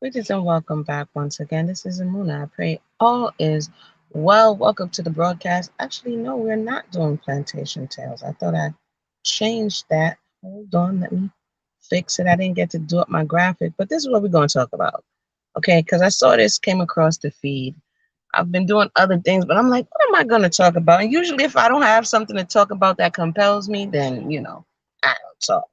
Greetings and welcome back once again. This is Amuna. I pray all is well. Welcome to the broadcast. Actually, no, we're not doing plantation tales. I thought I changed that. Hold on, let me fix it. I didn't get to do up my graphic, but this is what we're going to talk about. Okay, because I saw this came across the feed. I've been doing other things, but I'm like, what am I going to talk about? And usually, if I don't have something to talk about that compels me, then, I don't talk.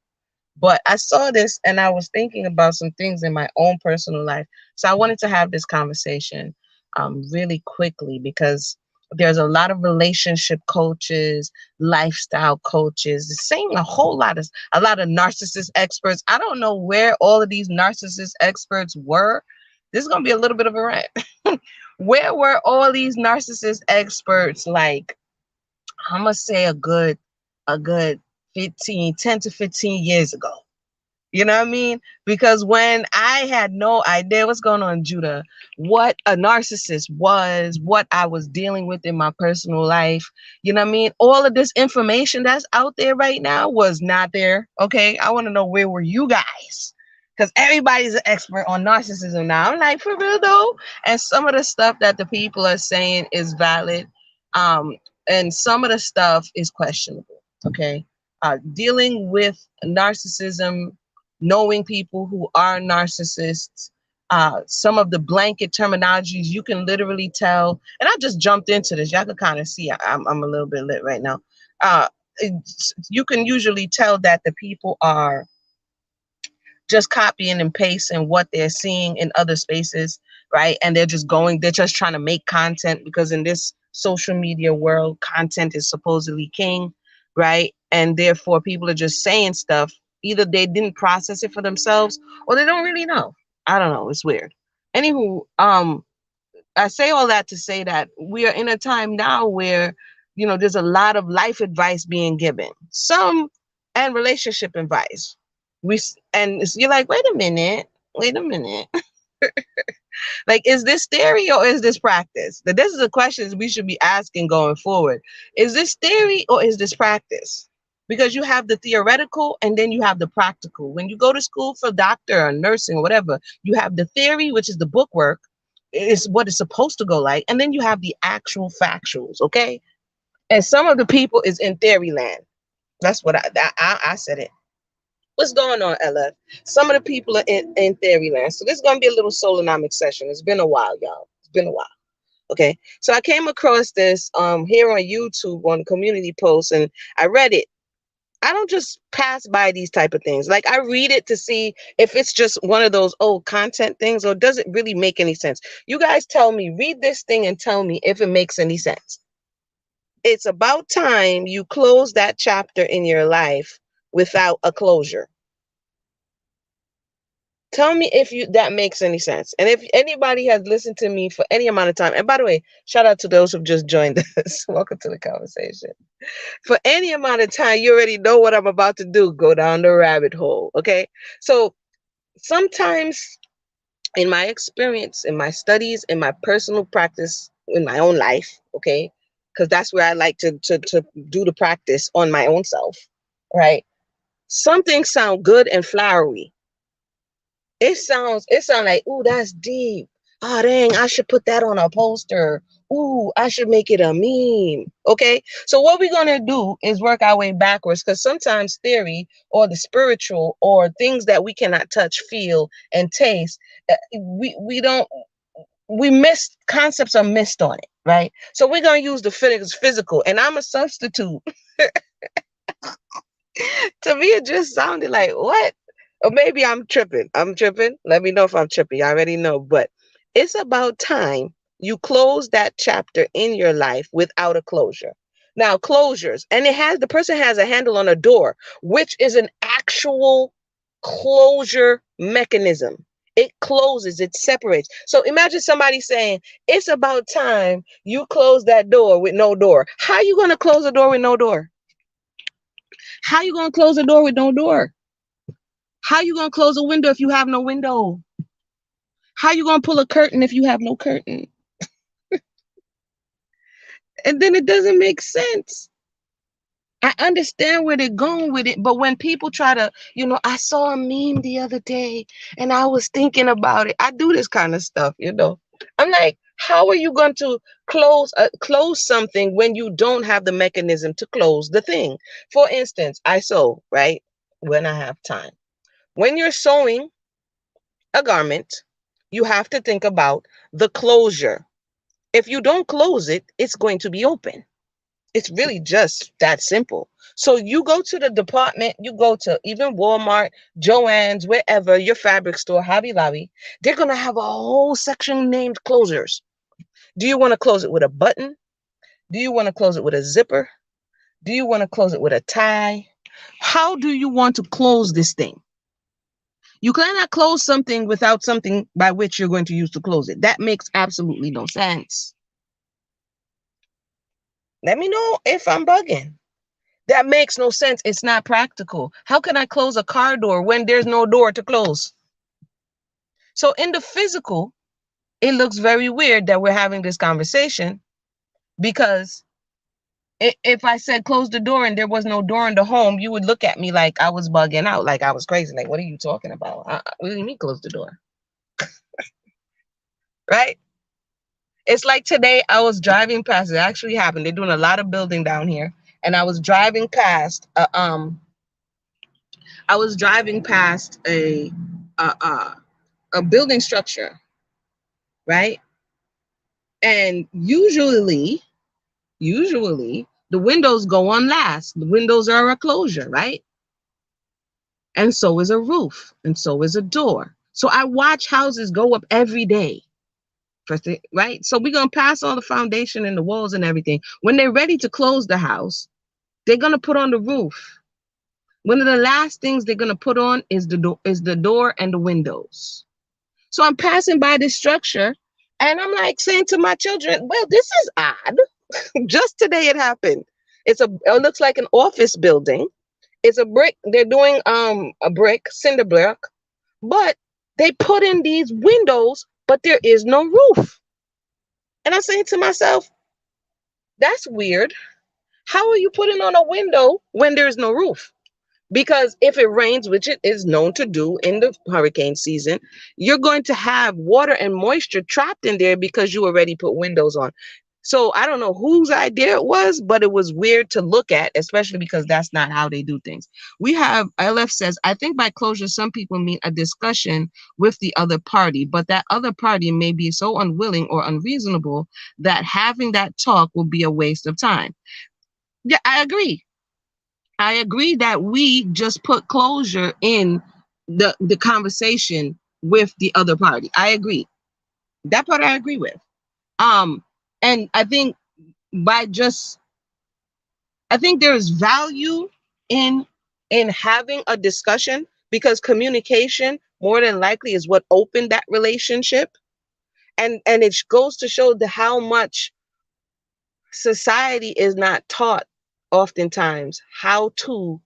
But I saw this and I was thinking about some things in my own personal life. So I wanted to have this conversation really quickly because there's a lot of relationship coaches, lifestyle coaches, saying a lot of narcissist experts. I don't know where all of these narcissist experts were. This is gonna be a little bit of a rant. Where were all these narcissist experts like I'm gonna say a good 10 to 15 years ago? You know what I mean? Because when I had no idea what's going on, Judah, what a narcissist was, what I was dealing with in my personal life, you know what I mean? All of this information that's out there right now was not there. Okay. I want to know, where were you guys? Because everybody's an expert on narcissism now. I'm like, for real though? And some of the stuff that the people are saying is valid. Um, and some of the stuff is questionable. Okay. Dealing with narcissism, knowing people who are narcissists, some of the blanket terminologies you can literally tell. And I just jumped into this. Y'all can kind of see I'm a little bit lit right now. You can usually tell that the people are just copying and pasting what they're seeing in other spaces, right? And they're just trying to make content because in this social media world, content is supposedly king, right? And therefore, people are just saying stuff. Either they didn't process it for themselves or they don't really know. I don't know. It's weird. Anywho, I say all that to say that we are in a time now where, there's a lot of life advice being given, some and relationship advice. You're like, wait a minute. Like, is this theory or is this practice? That this is the questions we should be asking going forward. Is this theory or is this practice? Because you have the theoretical and then you have the practical. When you go to school for doctor or nursing or whatever, you have the theory, which is the book work, is what it's supposed to go like, and then you have the actual factuals, okay? And some of the people is in theory land. That's what I said it. What's going on, LF? Some of the people are in theory land. So this is gonna be a little Soulonomics session. It's been a while, y'all. It's been a while. Okay. So I came across this here on YouTube on community posts and I read it. I don't just pass by these type of things. Like, I read it to see if it's just one of those old content things or does it really make any sense. You guys tell me, read this thing and tell me if it makes any sense. It's about time you close that chapter in your life without a closure. Tell me if you that makes any sense. And if anybody has listened to me for any amount of time, and by the way, shout out to those who've just joined us. Welcome to the conversation. For any amount of time, you already know what I'm about to do. Go down the rabbit hole. Okay. So sometimes in my experience, in my studies, in my personal practice, in my own life, okay, because that's where I like to do the practice on my own self, right? Some things sound good and flowery. It sounds like, ooh, that's deep. Oh dang, I should put that on a poster. Ooh, I should make it a meme. Okay. So what we're gonna do is work our way backwards because sometimes theory or the spiritual or things that we cannot touch, feel, and taste, we don't we miss concepts are missed on it, right? So we're gonna use the physical, and I'm a substitute. To me, it just sounded like what? Or maybe I'm tripping. I'm tripping. Let me know if I'm tripping. You already know. But it's about time you close that chapter in your life without a closure. Now, closures, and the person has a handle on a door, which is an actual closure mechanism. It closes, it separates. So imagine somebody saying, it's about time you close that door with no door. How you going to close a door with no door? How you going to close a door with no door? How you gonna close a window if you have no window? How you gonna pull a curtain if you have no curtain? And then it doesn't make sense. I understand where they're going with it, but when people try to, I saw a meme the other day and I was thinking about it. I do this kind of stuff. I'm like, how are you going to close something when you don't have the mechanism to close the thing? For instance, I sew, right? When I have time. When you're sewing a garment, you have to think about the closure. If you don't close it, it's going to be open. It's really just that simple. So you go to the department, you go to even Walmart, Joann's, wherever, your fabric store, Hobby Lobby, they're going to have a whole section named closures. Do you want to close it with a button? Do you want to close it with a zipper? Do you want to close it with a tie? How do you want to close this thing? You cannot close something without something by which you're going to use to close it. That makes absolutely no sense. Let me know if I'm bugging. That makes no sense. It's not practical. How can I close a car door when there's no door to close? So in the physical, it looks very weird that we're having this conversation, because if I said close the door and there was no door in the home, you would look at me like I was bugging out, like I was crazy. Like, what are you talking about? What do you mean close the door? Right? It's like today I was driving past. It actually happened. They're doing a lot of building down here, and I was driving past. I was driving past a, a a building structure, right? And usually the windows go on last. The windows are a closure, right? And so is a roof, and so is a door. So I watch houses go up every day. Right? So we're gonna pass all the foundation and the walls and everything. When they're ready to close the house, they're gonna put on the roof. One of the last things they're gonna put on is the door and the windows. So I'm passing by this structure and I'm like saying to my children, well, this is odd. Just today it happened. It looks like an office building. It's a brick. They're doing a brick, cinder block, but they put in these windows, but there is no roof. And I'm saying to myself, that's weird. How are you putting on a window when there's no roof? Because if it rains, which it is known to do in the hurricane season, you're going to have water and moisture trapped in there because you already put windows on. So I don't know whose idea it was, but it was weird to look at, especially because that's not how they do things. We have, LF says, I think by closure, some people mean a discussion with the other party, but that other party may be so unwilling or unreasonable that having that talk will be a waste of time. Yeah, I agree. I agree that we just put closure in the conversation with the other party. I agree. That part I agree with. Um, and by just I think there is value in having a discussion, because communication more than likely is what opened that relationship. And it goes to show how much society is not taught oftentimes how to.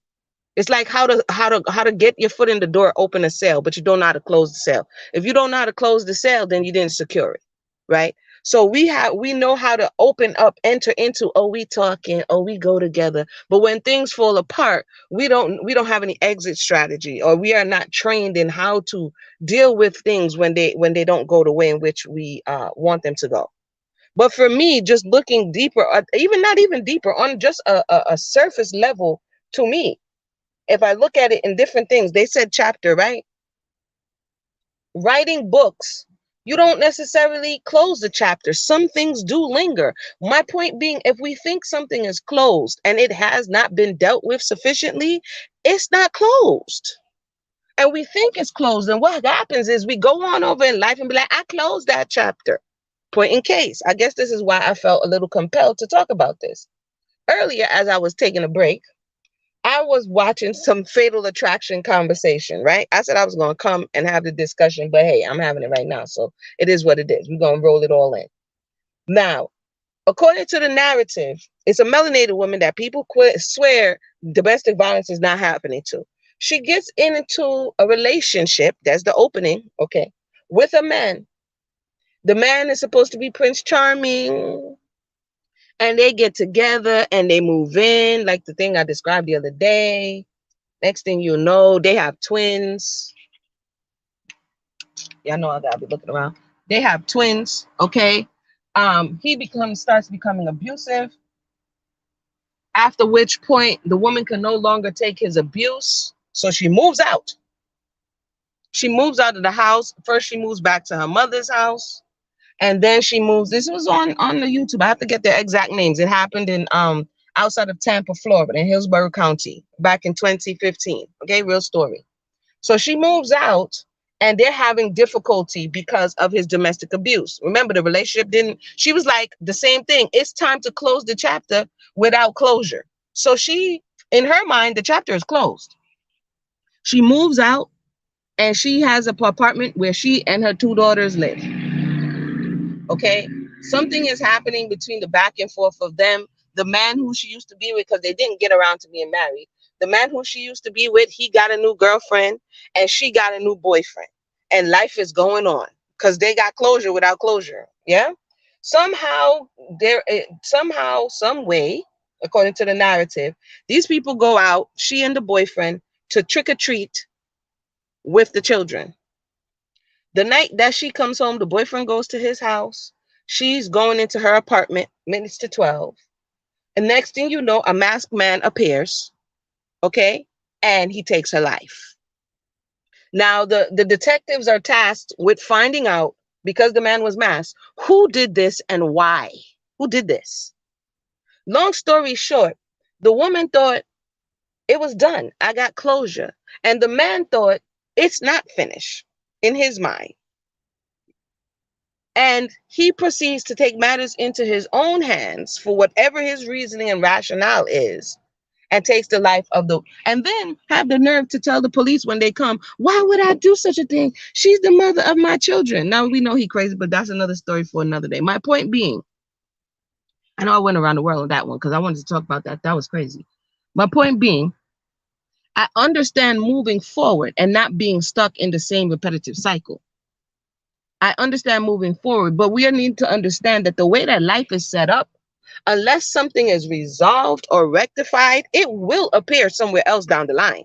It's like how to get your foot in the door, open a sale, but you don't know how to close the sale. If you don't know how to close the sale, then you didn't secure it, right? So we know how to open up, enter into, oh, we talking, oh, we go together. But when things fall apart, we don't have any exit strategy, or we are not trained in how to deal with things when they don't go the way in which we want them to go. But for me, just looking deeper, even not even deeper, on just a surface level, to me, if I look at it in different things, they said chapter, right? Writing books, you don't necessarily close the chapter. Some things do linger. My point being, if we think something is closed and it has not been dealt with sufficiently, it's not closed. And we think it's closed. And what happens is we go on over in life and be like, I closed that chapter. Point in case. I guess this is why I felt a little compelled to talk about this. Earlier, as I was taking a break, I was watching some Fatal Attraction conversation, right? I said I was going to come and have the discussion, but hey, I'm having it right now. So it is what it is. We're going to roll it all in. Now, according to the narrative, it's a melanated woman that people swear domestic violence is not happening to. She gets into a relationship, that's the opening, okay, with a man. The man is supposed to be Prince Charming. And they get together and they move in, like the thing I described the other day. Next thing you know, they have twins. Yeah, I know I gotta be looking around. They have twins, okay? He starts becoming abusive, after which point the woman can no longer take his abuse. So she moves out. She moves out of the house. First, she moves back to her mother's house. And then she moves. This was on the YouTube. I have to get their exact names. It happened in outside of Tampa, Florida, in Hillsborough County, back in 2015. Okay, real story. So she moves out, and they're having difficulty because of his domestic abuse. Remember, the relationship didn't. She was like the same thing. It's time to close the chapter without closure. So she, in her mind, the chapter is closed. She moves out, and she has an apartment where she and her two daughters live. Okay, something is happening between the back and forth of them. The man who she used to be with, because they didn't get around to being married, the man who she used to be with, he got a new girlfriend and she got a new boyfriend, and life is going on because they got closure without closure. Yeah, somehow somehow, some way, according to the narrative, these people go out, she and the boyfriend, to trick or treat with the children. The night that she comes home, the boyfriend goes to his house. She's going into her apartment, minutes to 12. And next thing you know, a masked man appears, okay? And he takes her life. Now, the detectives are tasked with finding out, because the man was masked, who did this and why? Who did this? Long story short, the woman thought it was done. I got closure. And the man thought it's not finished in his mind. And he proceeds to take matters into his own hands for whatever his reasoning and rationale is, and takes the life of the, and then have the nerve to tell the police when they come, why would I do such a thing? She's the mother of my children. Now we know he crazy, but that's another story for another day. My point being, I know I went around the world on that one because I wanted to talk about that. That was crazy. My point being, I understand moving forward and not being stuck in the same repetitive cycle. I understand moving forward, but we need to understand that the way that life is set up, unless something is resolved or rectified, it will appear somewhere else down the line.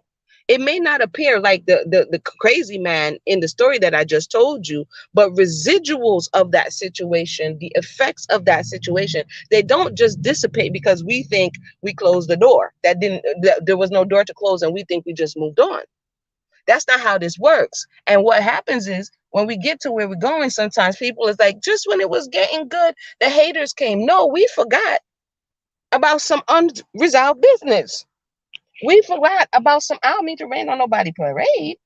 It may not appear like the crazy man in the story that I just told you, but residuals of that situation, the effects of that situation, they don't just dissipate because we think we closed the door. There was no door to close and we think we just moved on. That's not how this works. And what happens is, when we get to where we're going, sometimes people is like, just when it was getting good, the haters came. No, we forgot about some unresolved business. We forgot about some, I don't mean to rain on nobody parade.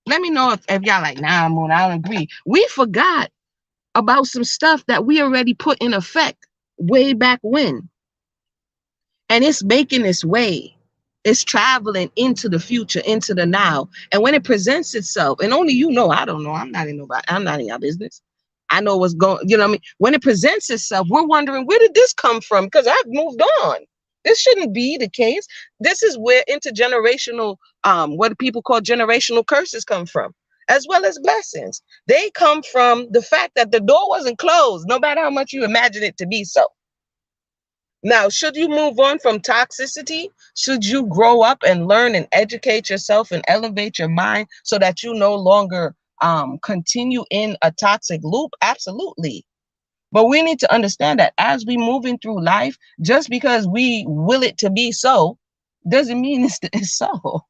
Let me know if y'all like, nah, Moon, I don't agree. We forgot about some stuff that we already put in effect way back when. And it's making its way. It's traveling into the future, into the now. And when it presents itself, and only you know, I don't know, I'm not in your business. I know what's going, you know what I mean? When it presents itself, we're wondering, where did this come from? Because I've moved on. This shouldn't be the case. This is where intergenerational, what people call generational curses come from, as well as blessings. They come from the fact that the door wasn't closed, no matter how much you imagine it to be so. Now, should you move on from toxicity? Should you grow up and learn and educate yourself and elevate your mind so that you no longer continue in a toxic loop? Absolutely. But we need to understand that as we moving through life, just because we will it to be so, doesn't mean it's so.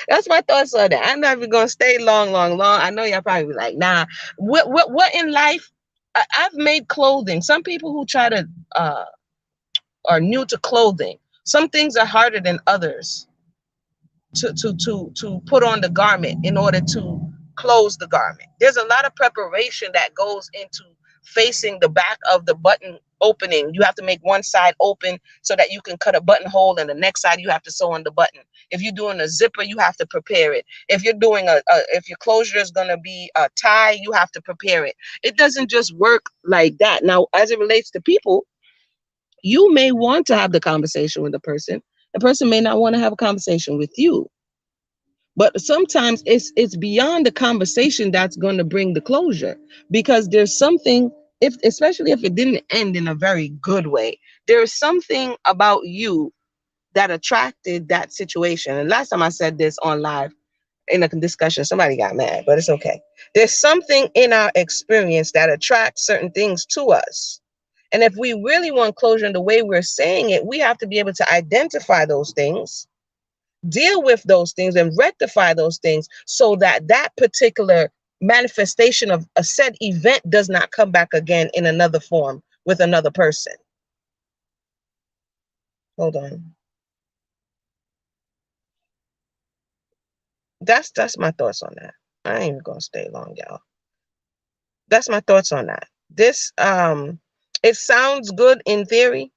That's my thoughts on that. I'm not even gonna stay long. I know y'all probably be like, nah. What in life? I've made clothing. Some people who try to are new to clothing. Some things are harder than others to put on the garment in order to close the garment. There's a lot of preparation that goes into facing the back of the button opening. You have to make one side open so that you can cut a buttonhole, and the next side you have to sew on the button. If you're doing a zipper, you have to prepare it. If you're doing if your closure is going to be a tie, you have to prepare it. It doesn't just work like that. Now, as it relates to people, you may want to have the conversation with the person. The person may not want to have a conversation with you. But sometimes it's beyond the conversation that's going to bring the closure, because there's something if especially if it didn't end in a very good way, there is something about you that attracted that situation. And last time I said this on live in a discussion, somebody got mad, but it's okay. There's something in our experience that attracts certain things to us. And if we really want closure in the way we're saying it, we have to be able to identify those things, deal with those things, and rectify those things so that that particular manifestation of a said event does not come back again in another form with another person. Hold on. That's my thoughts on that. I ain't even gonna stay long, y'all. That's my thoughts on that. This it sounds good in theory,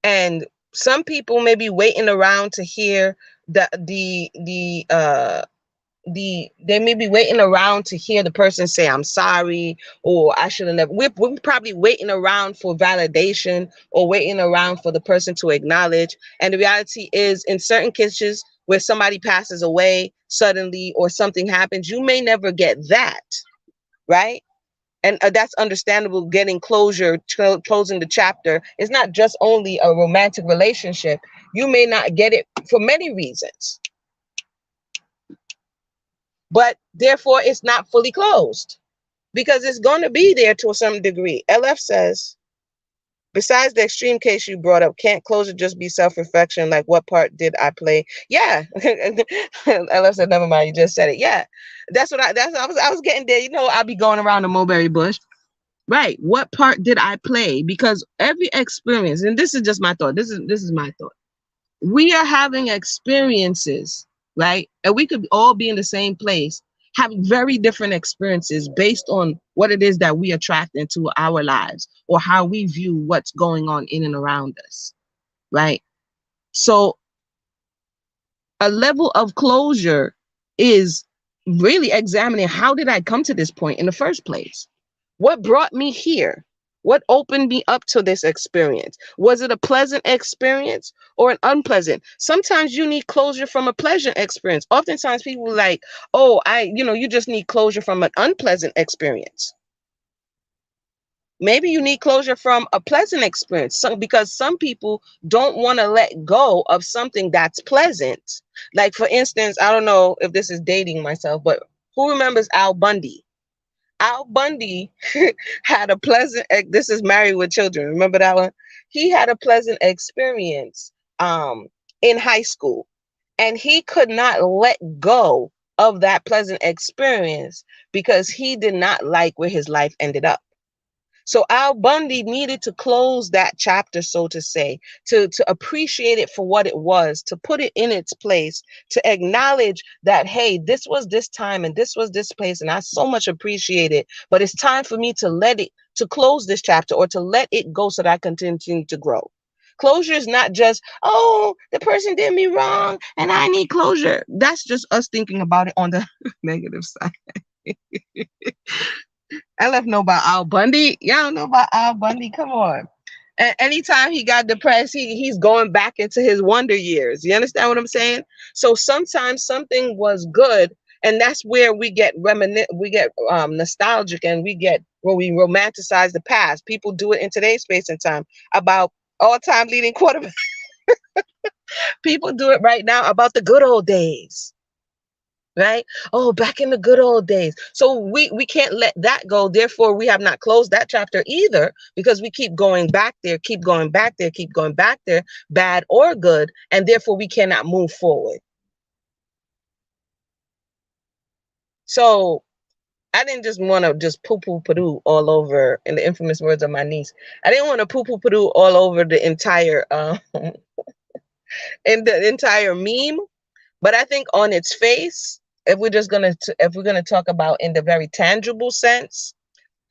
and some people may be waiting around to hear they may be waiting around to hear the person say I'm sorry, or I should have never. We're probably waiting around for validation, or waiting around for the person to acknowledge. And the reality is, in certain cases where somebody passes away suddenly or something happens, you may never get that, right? And that's understandable. Getting closure, closing the chapter is not just only a romantic relationship. You may not get it for many reasons, but therefore it's not fully closed because it's going to be there to a certain degree. LF says, besides the extreme case you brought up, can't closure just be self-reflection? Like, what part did I play? Yeah. LF said, never mind, you just said it. Yeah, I was getting there. You know, I'll be going around the mulberry bush. Right. What part did I play? Because every experience, and this is just my thought. This is my thought. We are having experiences, right? And we could all be in the same place, having very different experiences based on what it is that we attract into our lives or how we view what's going on in and around us, right? So a level of closure is really examining, how did I come to this point in the first place? What brought me here? What opened me up to this experience? Was it a pleasant experience or an unpleasant? Sometimes you need closure from a pleasant experience. Oftentimes people are like, oh, you just need closure from an unpleasant experience. Maybe you need closure from a pleasant experience. Because some people don't want to let go of something that's pleasant. Like, for instance, I don't know if this is dating myself, but who remembers Al Bundy? Al Bundy had a pleasant, this is Married with Children. Remember that one? He had a pleasant experience in high school, and he could not let go of that pleasant experience because he did not like where his life ended up. So Al Bundy needed to close that chapter, so to say, to appreciate it for what it was, to put it in its place, to acknowledge that, hey, this was this time and this was this place, and I so much appreciate it. But it's time for me to close this chapter or to let it go so that I continue to grow. Closure is not just, oh, the person did me wrong and I need closure. That's just us thinking about it on the negative side. I left know about Al Bundy. Y'all don't know about Al Bundy. Come on. And anytime he got depressed, he's going back into his wonder years. You understand what I'm saying? So sometimes something was good, and that's where we get nostalgic, and we get where we romanticize the past. People do it in today's space and time about all-time leading quarterback. People do it right now about the good old days. Right? Oh, back in the good old days. So we can't let that go. Therefore, we have not closed that chapter either, because we keep going back there, keep going back there, keep going back there, bad or good, and therefore we cannot move forward. So I didn't just want to just poo-poo padoo all over, in the infamous words of my niece. I didn't want to poo-poo padoo all over the entire in the entire meme. But I think on its face, if we're gonna talk about in the very tangible sense,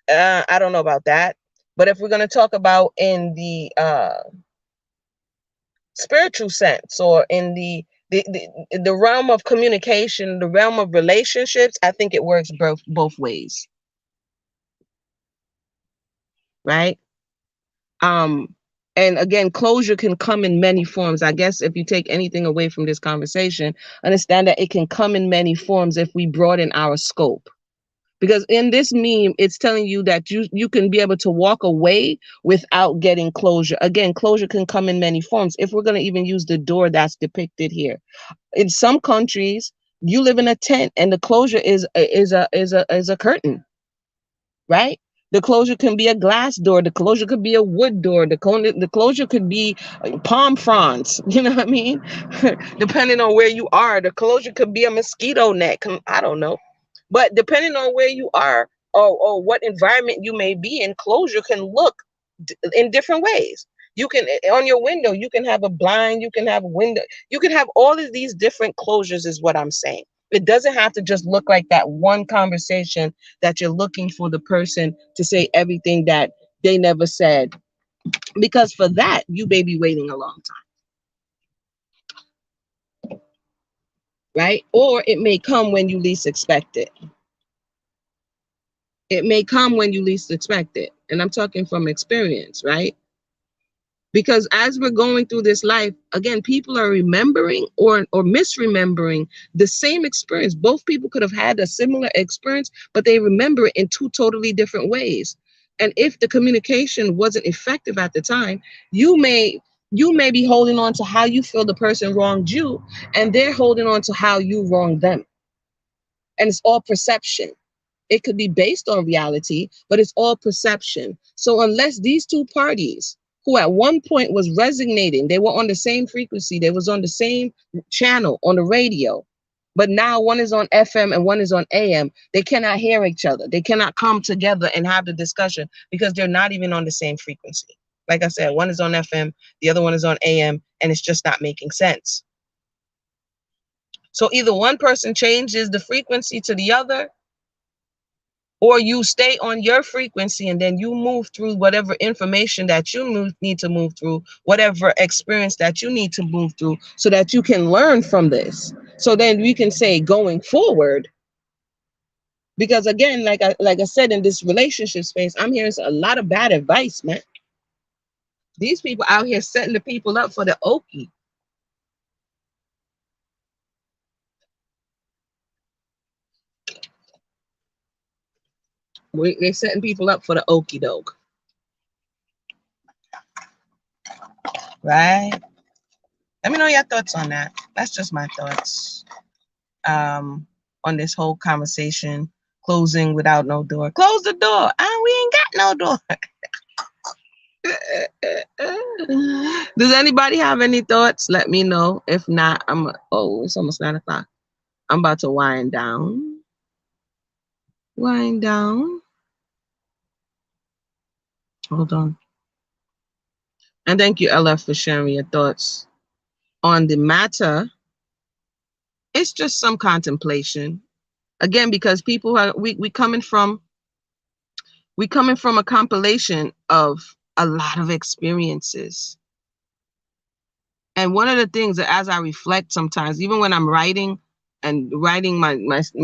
I don't know about that. But if we're gonna talk about in the spiritual sense, or in the realm of communication, the realm of relationships, I think it works both ways, right? Um, and again, closure can come in many forms. I guess if you take anything away from this conversation, understand that it can come in many forms if we broaden our scope. Because in this meme, it's telling you that you can be able to walk away without getting closure. Again, closure can come in many forms. If we're going to even use the door that's depicted here, in some countries, you live in a tent and the closure is a curtain, right? The closure can be a glass door. The closure could be a wood door. The closure could be palm fronds. You know what I mean? Depending on where you are, the closure could be a mosquito net. I don't know. But depending on where you are or what environment you may be in, closure can look in different ways. You can, on your window, you can have a blind, you can have a window, you can have all of these different closures, is what I'm saying. It doesn't have to just look like that one conversation that you're looking for the person to say everything that they never said. Because for that, you may be waiting a long time, right? Or it may come when you least expect it. It may come when you least expect it. And I'm talking from experience, right? Because as we're going through this life, again, people are remembering or misremembering the same experience. Both people could have had a similar experience, but they remember it in two totally different ways. And if the communication wasn't effective at the time, you may be holding on to how you feel the person wronged you, and they're holding on to how you wronged them. And it's all perception. It could be based on reality, but it's all perception. So unless these two parties who at one point was resonating, they were on the same frequency, they was on the same channel on the radio, but now one is on FM and one is on AM, they cannot hear each other. They cannot come together and have the discussion because they're not even on the same frequency. Like I said, one is on FM, the other one is on AM, and it's just not making sense. So either one person changes the frequency to the other, or you stay on your frequency and then you move through whatever information that you need to move through, whatever experience that you need to move through, so that you can learn from this. So then we can say going forward, because again, like I said, in this relationship space, I'm hearing a lot of bad advice, man. These people out here setting the people up for the okie. They're setting people up for the okie doke. Right? Let me know your thoughts on that. That's just my thoughts on this whole conversation. Closing without no door. Close the door. We ain't got no door. Does anybody have any thoughts? Let me know. If not, it's almost 9 o'clock. I'm about to wind down. Wind down. Hold on. And thank you, LF, for sharing your thoughts on the matter. It's just some contemplation. Again, because people are we coming from a compilation of a lot of experiences. And one of the things that, as I reflect sometimes, even when I'm writing my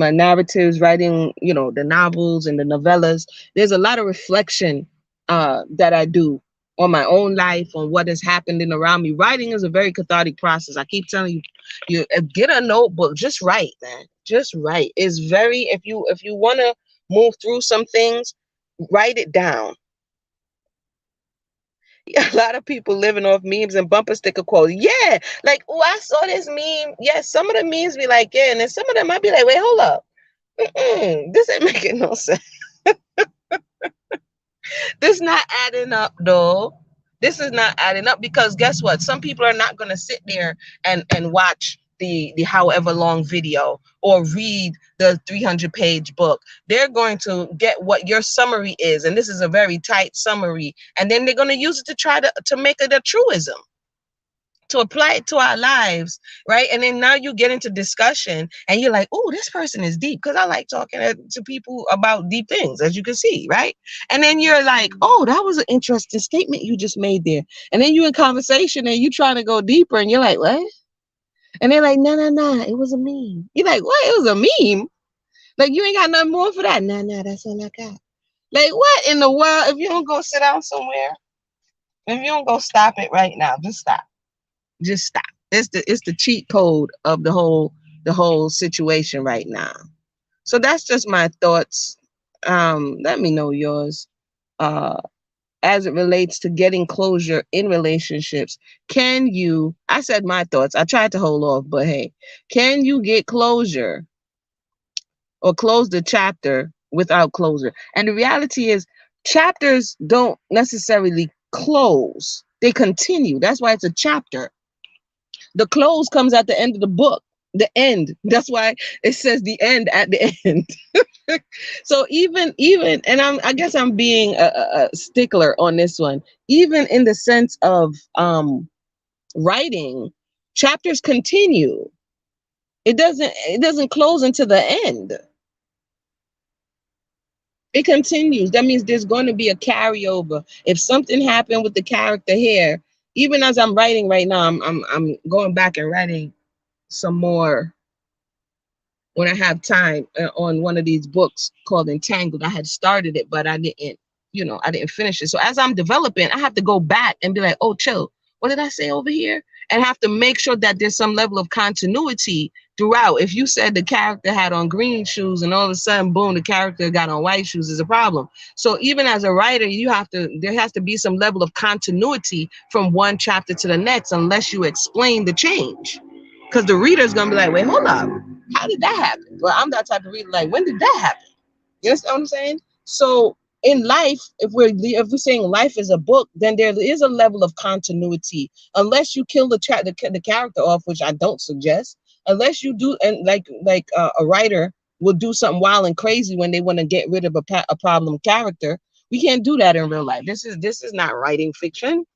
narratives, writing, the novels and the novellas, there's a lot of reflection that I do on my own life, on what has happened around me. Writing is a very cathartic process. I keep telling you get a notebook, just write, man. Just write. It's very, if you want to move through some things, write it down. A lot of people living off memes and bumper sticker quotes. Yeah, like, oh, I saw this meme. Yeah, some of the memes be like, yeah, and then some of them might be like, wait, hold up. This ain't making no sense. This not adding up, though. This is not adding up, because guess what? Some people are not going to sit there and watch the however long video or read the 300-page book. They're going to get what your summary is, and this is a very tight summary, and then they're going to use it to try to make it a truism, to apply it to our lives, right? And then now you get into discussion and you're like, oh, this person is deep, because I like talking to people about deep things, as you can see, right? And then you're like, oh, that was an interesting statement you just made there. And then you in conversation and you trying to go deeper and you're like, what? And they're like, no, it was a meme. You're like, what? It was a meme? Like, you ain't got nothing more for that? No, that's all I got. Like, what in the world? If you don't go sit down somewhere, if you don't go stop it right now, just stop. Just stop. It's the cheat code of the whole situation right now. So that's just my thoughts Let me know yours. Uh, as it relates to getting closure in relationships, can you? I said my thoughts. I tried to hold off, but hey, can you get closure or close the chapter without closure? And the reality is, chapters don't necessarily close, they continue. That's why it's a chapter. The close comes at the end of the book. The end. That's why it says the end at the end. So even and I guess I'm being a stickler on this one. Even in the sense of writing, chapters continue. It doesn't close into the end. It continues. That means there's going to be a carryover. If something happened with the character here, even as I'm writing right now, I'm going back and writing some more when I have time on one of these books called Entangled. I had started it, but I didn't finish it. So as I'm developing, I have to go back and be like, oh, chill. What did I say over here? And have to make sure that there's some level of continuity throughout. If you said the character had on green shoes and all of a sudden, boom, the character got on white shoes, is a problem. So even as a writer, there has to be some level of continuity from one chapter to the next, unless you explain the change. Because the reader's gonna be like, wait, hold up, how did that happen? Well, I'm that type of reader, like, when did that happen? You understand what I'm saying? So in life, if we're saying life is a book, then there is a level of continuity. Unless you kill the character off, which I don't suggest. Unless you do, and a writer will do something wild and crazy when they want to get rid of a problem character. We can't do that in real life. This is not writing fiction.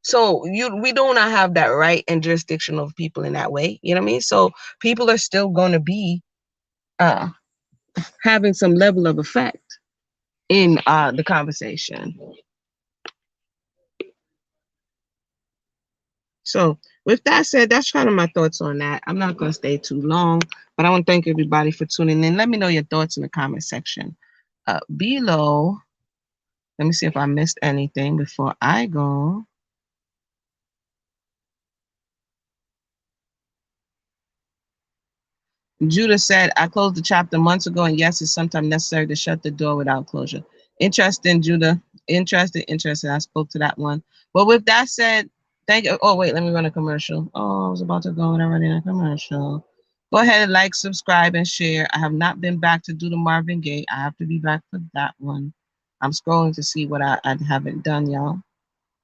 So we do not have that right and jurisdiction of people in that way. You know what I mean? So people are still going to be uh, having some level of effect in the conversation. So with that said, that's kind of my thoughts on that. I'm not going to stay too long, but I want to thank everybody for tuning in. Let me know your thoughts in the comment section below. Let me see if I missed anything before I go. Judah said, I closed the chapter months ago, and yes, it's sometimes necessary to shut the door without closure. Interesting, Judah. Interesting. I spoke to that one. But with that said, thank you. Oh, wait, let me run a commercial. Oh, I was about to go and I ran a commercial. Go ahead and like, subscribe, and share. I have not been back to do the Marvin Gaye. I have to be back for that one. I'm scrolling to see what I haven't done, y'all.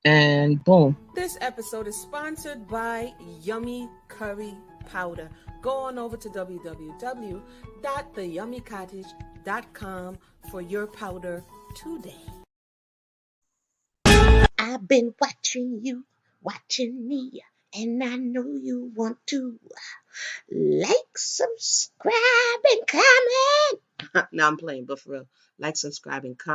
And boom. This episode is sponsored by Yummy Curry Powder. Go on over to www.theyummycottage.com for your powder today. I've been watching you, watching me, and I know you want to like, subscribe, and comment. No, I'm playing, but for real, like, subscribe, and comment.